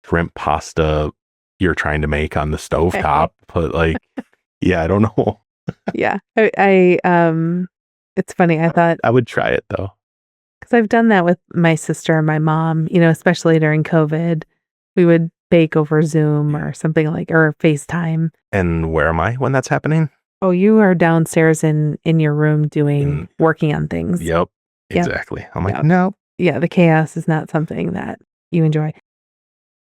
Speaker 2: shrimp pasta you're trying to make on the stovetop. But like, yeah, I don't know.
Speaker 1: Yeah. I it's funny. I thought,
Speaker 2: I would try it though.
Speaker 1: because I've done that with my sister and my mom, especially during COVID, we would bake over Zoom or something like, or FaceTime.
Speaker 2: And where am I when that's happening?
Speaker 1: Oh, you are downstairs in your room working on things.
Speaker 2: Yep,
Speaker 1: Yep.
Speaker 2: exactly. I'm like,
Speaker 1: Yep.
Speaker 2: no.
Speaker 1: Yeah, the chaos is not something that you enjoy.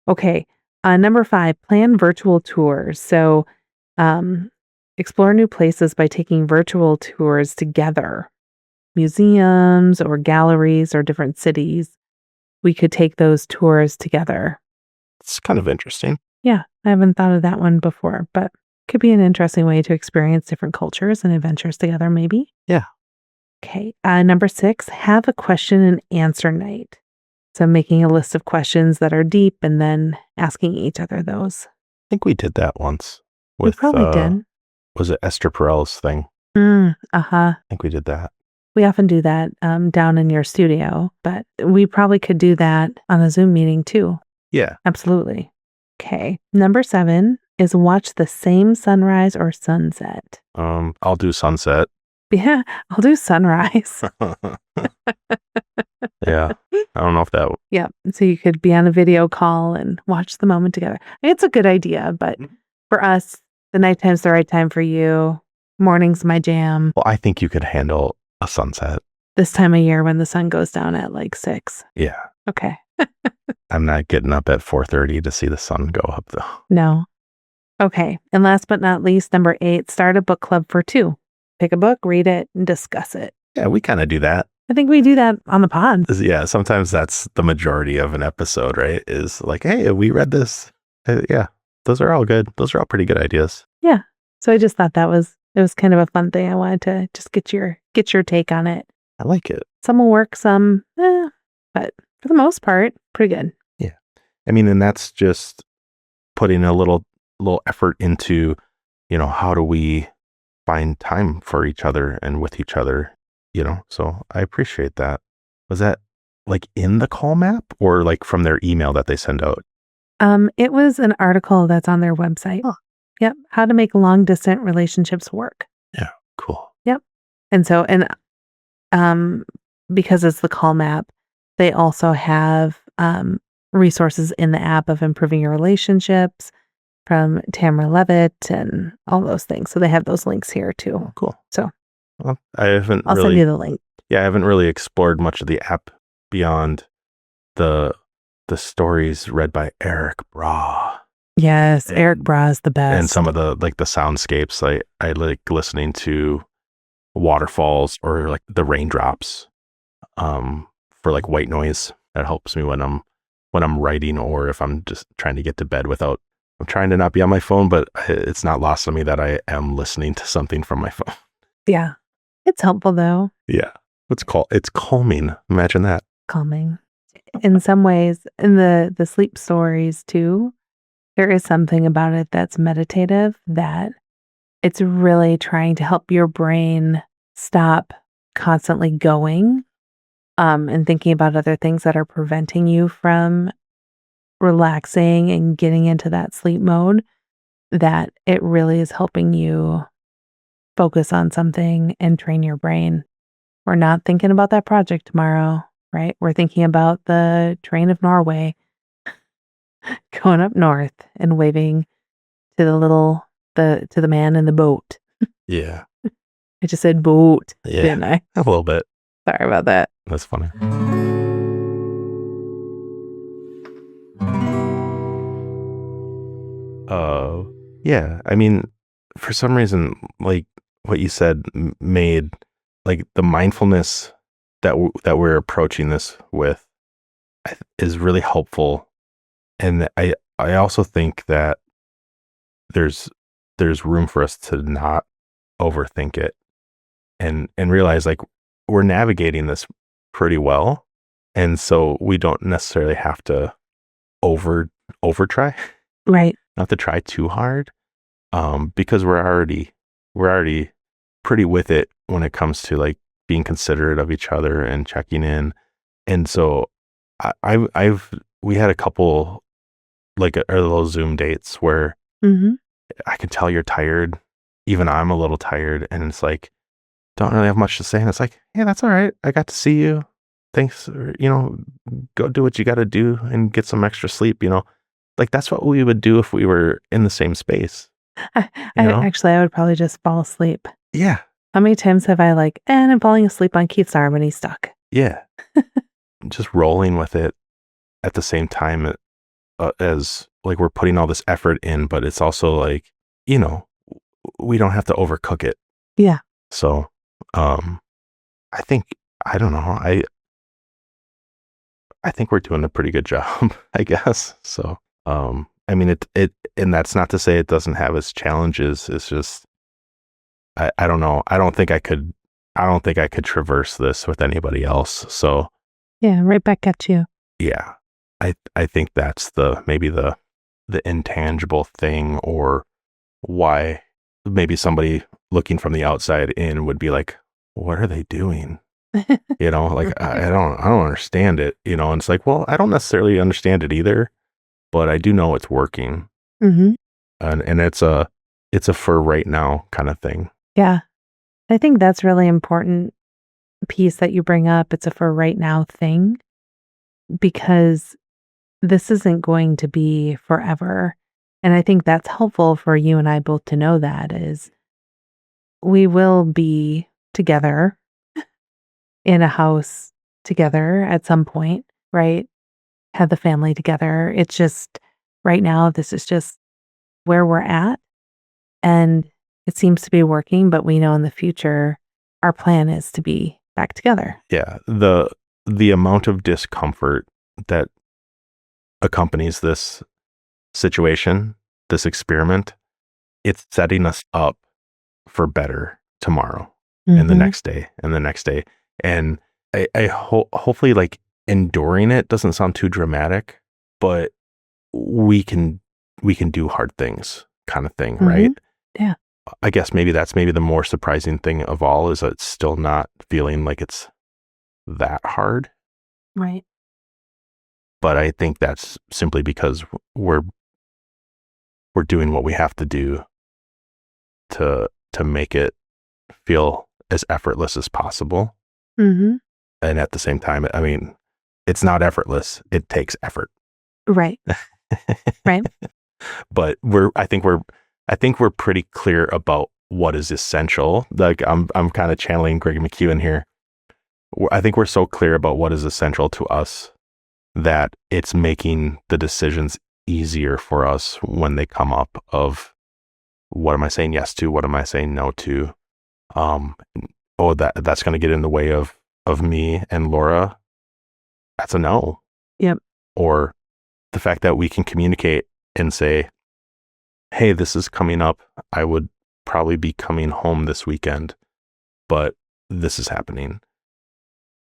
Speaker 1: Okay. Number 5, plan virtual tours. So, explore new places by taking virtual tours together. Museums or galleries or different cities. We could take those tours together.
Speaker 2: It's kind of interesting.
Speaker 1: Yeah, I haven't thought of that one before, but could be an interesting way to experience different cultures and adventures together, maybe.
Speaker 2: Yeah.
Speaker 1: Okay. Number 6, have a question and answer night. So making a list of questions that are deep and then asking each other those.
Speaker 2: I think we did that once
Speaker 1: We
Speaker 2: with,
Speaker 1: probably did.
Speaker 2: was it Esther Perel's thing?
Speaker 1: Uh-huh.
Speaker 2: I think we did that.
Speaker 1: We often do that down in your studio, but we probably could do that on a Zoom meeting too.
Speaker 2: Yeah.
Speaker 1: Absolutely. Okay. Number 7 is watch the same sunrise or sunset.
Speaker 2: I'll do sunset.
Speaker 1: Yeah, I'll do sunrise.
Speaker 2: Yeah. I don't know if that.
Speaker 1: Yeah. So you could be on a video call and watch the moment together. It's a good idea, but for us, the nighttime's the right time for you. Morning's my jam.
Speaker 2: Well, I think you could handle a sunset.
Speaker 1: This time of year when the sun goes down at like 6.
Speaker 2: Yeah.
Speaker 1: Okay.
Speaker 2: I'm not getting up at 4:30 to see the sun go up, though.
Speaker 1: No. Okay. And last but not least, number 8, start a book club for 2. Pick a book, read it, and discuss it.
Speaker 2: Yeah, we kind of do that.
Speaker 1: I think we do that on the pod.
Speaker 2: Yeah, sometimes that's the majority of an episode, right? Is like, hey, we read this. Yeah, those are all good. Those are all pretty good ideas.
Speaker 1: Yeah. So I just thought it was kind of a fun thing. I wanted to just get your take on it.
Speaker 2: I like it.
Speaker 1: Some will work, some, but for the most part, pretty good.
Speaker 2: Yeah. I mean, and that's just putting a little effort into, how do we find time for each other and with each other, so I appreciate that. Was that like in the call map or like from their email that they send out?
Speaker 1: It was an article that's on their website.
Speaker 2: Huh.
Speaker 1: Yep. How to make long distance relationships work.
Speaker 2: Yeah. Cool.
Speaker 1: Yep. And so, because it's the call map, they also have, resources in the app of improving your relationships from Tamara Levitt and all those things. So they have those links here too.
Speaker 2: Oh, cool.
Speaker 1: So
Speaker 2: well, I'll
Speaker 1: send you the link.
Speaker 2: Yeah, I haven't really explored much of the app beyond the stories read by Eric Bra.
Speaker 1: Yes, Eric Bra is the best.
Speaker 2: And some of the soundscapes. I like listening to waterfalls or like the raindrops for like white noise. That helps me when I'm writing or if I'm just trying to get to bed I'm trying to not be on my phone, but it's not lost on me that I am listening to something from my phone.
Speaker 1: Yeah. It's helpful though.
Speaker 2: Yeah. It's calming. Imagine that.
Speaker 1: Calming. In some ways, in the sleep stories too, there is something about it that's meditative, that it's really trying to help your brain stop constantly going and thinking about other things that are preventing you from relaxing and getting into that sleep mode, that it really is helping you focus on something and train your brain. We're not thinking about that project tomorrow, right? We're thinking about the train of Norway going up north and waving to the man in the boat.
Speaker 2: Yeah.
Speaker 1: I just said boat,
Speaker 2: Yeah.
Speaker 1: didn't I?
Speaker 2: A little bit.
Speaker 1: Sorry about that.
Speaker 2: That's funny. Yeah. I mean, for some reason, like what you said made like the mindfulness that we're approaching this with is really helpful. And I also think that there's room for us to not overthink it and realize like we're navigating this pretty well. And so we don't necessarily have to over try.
Speaker 1: Right.
Speaker 2: Not to try too hard. Because we're already pretty with it when it comes to like being considerate of each other and checking in. And so we had a couple like a little Zoom dates where I can tell you're tired. Even I'm a little tired, and it's like, don't really have much to say. And it's like, yeah, that's all right. I got to see you. Thanks. Or, go do what you got to do and get some extra sleep. Like that's what we would do if we were in the same space.
Speaker 1: I would probably just fall asleep.
Speaker 2: Yeah.
Speaker 1: How many times have I and I'm falling asleep on Keith's arm and he's stuck?
Speaker 2: Yeah. Just rolling with it at the same time as like we're putting all this effort in, but it's also like, we don't have to overcook it.
Speaker 1: Yeah.
Speaker 2: So, I think, I don't know. I think we're doing a pretty good job, I guess. So, I mean, and that's not to say it doesn't have its challenges. It's just, I don't know. I don't think I could traverse this with anybody else. So
Speaker 1: yeah, right back at you.
Speaker 2: Yeah. I think that's maybe the intangible thing, or why maybe somebody looking from the outside in would be like, what are they doing? Like I don't understand it, and it's like, well, I don't necessarily understand it either, but I do know it's working. And it's a for right now kind of thing.
Speaker 1: Yeah. I think that's really important piece that you bring up. It's a for right now thing, because this isn't going to be forever. And I think that's helpful for you and I both to know that is we will be together in a house together at some point, right? Have the family together. It's just right now, this is just where we're at. And it seems to be working, but we know in the future, our plan is to be back together.
Speaker 2: Yeah. The amount of discomfort that accompanies this situation, this experiment, it's setting us up for better tomorrow and the
Speaker 1: Hmm.
Speaker 2: next day and the next day. And hopefully, like, enduring it doesn't sound too dramatic, but we can do hard things, kind of thing,
Speaker 1: Hmm.
Speaker 2: right?
Speaker 1: Yeah.
Speaker 2: I guess maybe that's maybe the more surprising thing of all is that it's still not feeling like it's that hard.
Speaker 1: Right.
Speaker 2: But I think that's simply because we're doing what we have to do to make it feel as effortless as possible.
Speaker 1: Hmm.
Speaker 2: And at the same time, I mean, it's not effortless. It takes effort.
Speaker 1: Right. Right.
Speaker 2: But I think we're pretty clear about what is essential. Like I'm kind of channeling Greg McEwen here. I think we're so clear about what is essential to us that it's making the decisions easier for us when they come up of what am I saying yes to? What am I saying no to? Um, oh, that's going to get in the way of me and Laura. That's a no.
Speaker 1: Yep.
Speaker 2: Or the fact that we can communicate and say, hey, this is coming up. I would probably be coming home this weekend, but this is happening.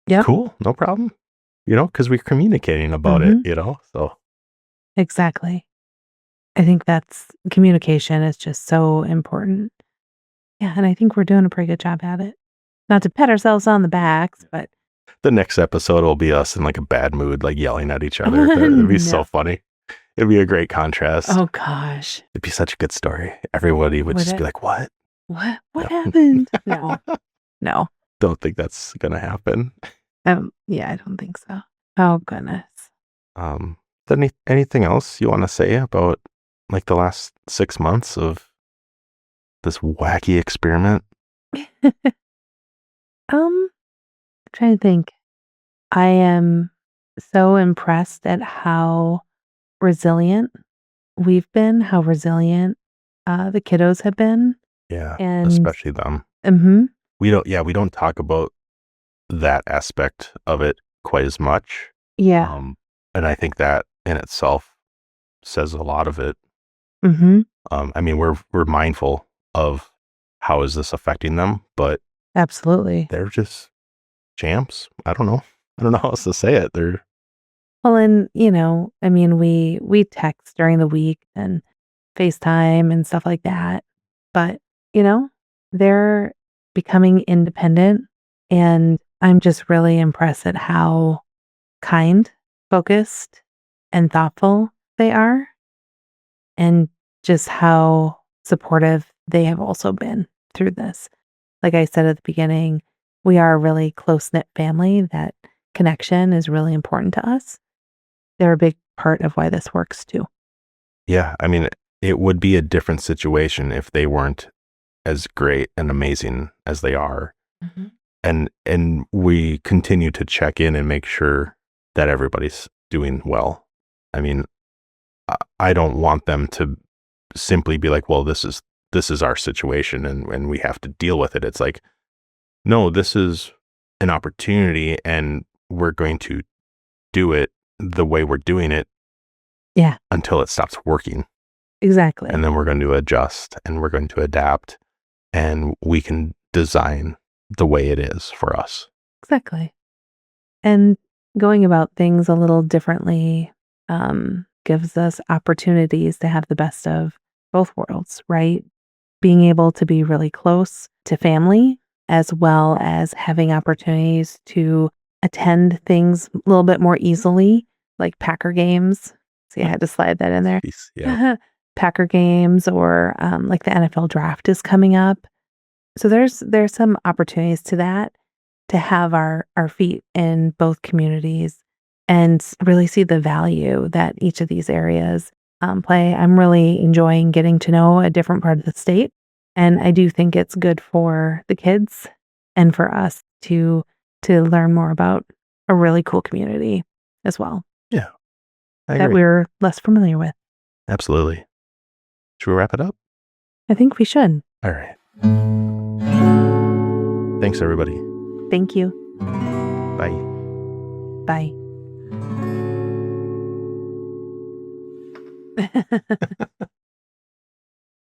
Speaker 1: Yep.
Speaker 2: Cool. No problem. Because we're communicating about it,
Speaker 1: Hmm.
Speaker 2: so
Speaker 1: Exactly. I think that's communication is just so important. Yeah. And I think we're doing a pretty good job at it. Not to pat ourselves on the backs, but
Speaker 2: the next episode will be us in like a bad mood, like yelling at each other. It'd be so
Speaker 1: no.
Speaker 2: funny. It'd be a great contrast.
Speaker 1: Oh gosh.
Speaker 2: It'd be such a good story. Everybody would
Speaker 1: Would
Speaker 2: just
Speaker 1: it?
Speaker 2: be like, what?
Speaker 1: What
Speaker 2: No.
Speaker 1: happened? No. No.
Speaker 2: Don't think that's going to happen.
Speaker 1: Yeah, I don't think so. Oh goodness.
Speaker 2: Anything else you want to say about like the last 6 months of this wacky experiment?
Speaker 1: Trying to think. I am so impressed at how resilient we've been, how resilient the kiddos have been.
Speaker 2: Yeah,
Speaker 1: And
Speaker 2: especially them.
Speaker 1: hmm
Speaker 2: We don't talk about that aspect of it quite as much.
Speaker 1: yeah.
Speaker 2: Um, and I think that in itself says a lot of it.
Speaker 1: Hmm.
Speaker 2: I mean, we're mindful of how is this affecting them, but
Speaker 1: Absolutely.
Speaker 2: they're just champs. I don't know. I don't know how else to say it. They're
Speaker 1: Well, and I mean, we text during the week and FaceTime and stuff like that. But, you know, they're becoming independent and I'm just really impressed at how kind, focused, and thoughtful they are and just how supportive they have also been through this. Like I said at the beginning, we are a really close-knit family. That connection is really important to us. They're a big part of why this works too.
Speaker 2: yeah. I mean, it would be a different situation if they weren't as great and amazing as they are.
Speaker 1: Mhm.
Speaker 2: And we continue to check in and make sure that everybody's doing well. I mean, I don't want them to simply be like, well, this is our situation and we have to deal with it. It's like, no, this is an opportunity and we're going to do it the way we're doing it
Speaker 1: Yeah,
Speaker 2: until it stops working. And
Speaker 1: exactly.
Speaker 2: then we're going to adjust and we're going to adapt and we can design the way it is for us.
Speaker 1: Exactly. And going about things a little differently gives us opportunities to have the best of both worlds, right? Being able to be really close to family, as well as having opportunities to attend things a little bit more easily, like Packer games. See, I had to slide that in there.
Speaker 2: Peace. Yeah.
Speaker 1: Packer games or like the NFL draft is coming up. So there's some opportunities to that to have our feet in both communities and really see the value that each of these areas play. I'm really enjoying getting to know a different part of the state And I do think it's good for the kids and for us to learn more about a really cool community as well
Speaker 2: Yeah, I
Speaker 1: that
Speaker 2: agree.
Speaker 1: we're less familiar with.
Speaker 2: Absolutely. Should we wrap it up?
Speaker 1: I think we should.
Speaker 2: All right. Thanks, everybody.
Speaker 1: Thank you.
Speaker 2: Bye.
Speaker 1: Bye.